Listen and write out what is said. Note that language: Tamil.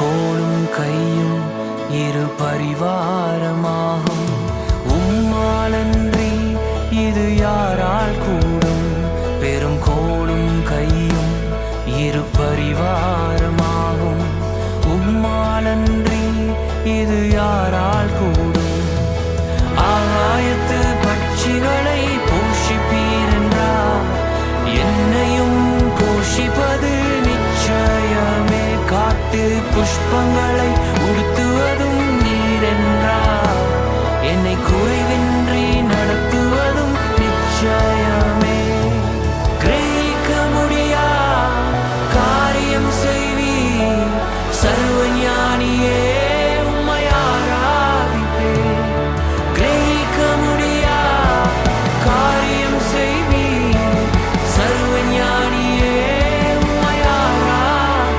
கோலும் கையும் இரு பரிவாரமாகும். உம்மாலன்றி இது யாரால் கூடும்? பெரும் கோலும் கையும் இரு பரிவாரமாகும். உம்மாலன்றி இது யாரால் கூடும்? ஆகாயத்து பட்சிகளை போஷிப்பீரென்றார், என்னையும் போஷிப்பது நிச்சயமே. காட்டு புஷ்பங்களை